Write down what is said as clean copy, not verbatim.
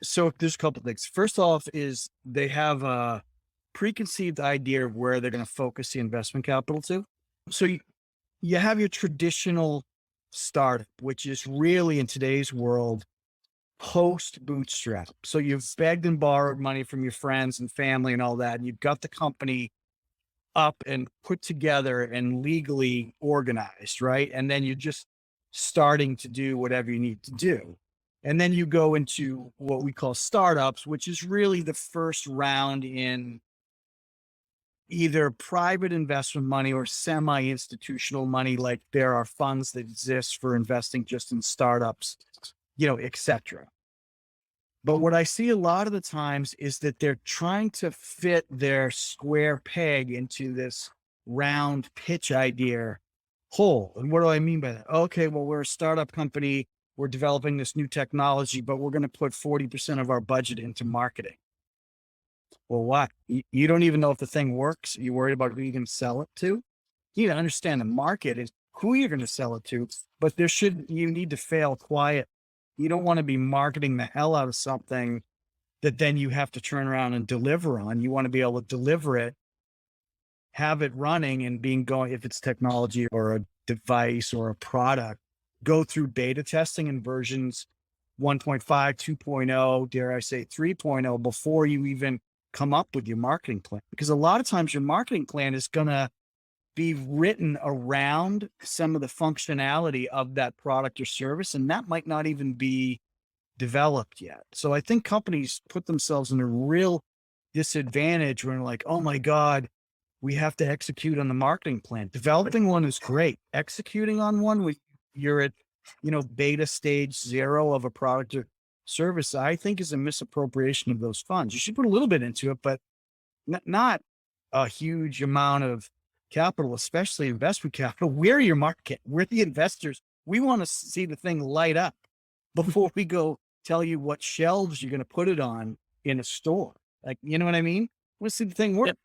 So there's a couple things. First off is they have a preconceived idea of where they're going to focus the investment capital to. So you have your traditional startup, which is really in today's world post bootstrap. So you've begged and borrowed money from your friends and family and all that, and you've got the company up and put together and legally organized, right? And then you're just starting to do whatever you need to do. And then you go into what we call startups, which is really the first round in either private investment money or semi-institutional money. Like there are funds that exist for investing just in startups, et cetera. But what I see a lot of the times is that they're trying to fit their square peg into this round pitch idea hole. And what do I mean by that? Okay, well, we're a startup company. We're developing this new technology, but we're going to put 40% of our budget into marketing. Well, what? You don't even know if the thing works. You're worried about who you're going to sell it to. You need to understand the market is who you're going to sell it to, but you need to fail quiet. You don't want to be marketing the hell out of something that then you have to turn around and deliver on. You want to be able to deliver it, have it running and if it's technology or a device or a product, go through beta testing and versions 1.5, 2.0, dare I say 3.0 before you even come up with your marketing plan. Because a lot of times your marketing plan is going to be written around some of the functionality of that product or service, and that might not even be developed yet. So I think companies put themselves in a real disadvantage when like, oh my God, we have to execute on the marketing plan. Developing one is great. Executing on one, you're at, beta stage 0 of a product or service, I think is a misappropriation of those funds. You should put a little bit into it, but not a huge amount of capital, especially investment capital. We're your market. We're the investors. We want to see the thing light up before we go tell you what shelves you're going to put it on in a store. Like, you know what I mean? We want to see the thing Yeah. work.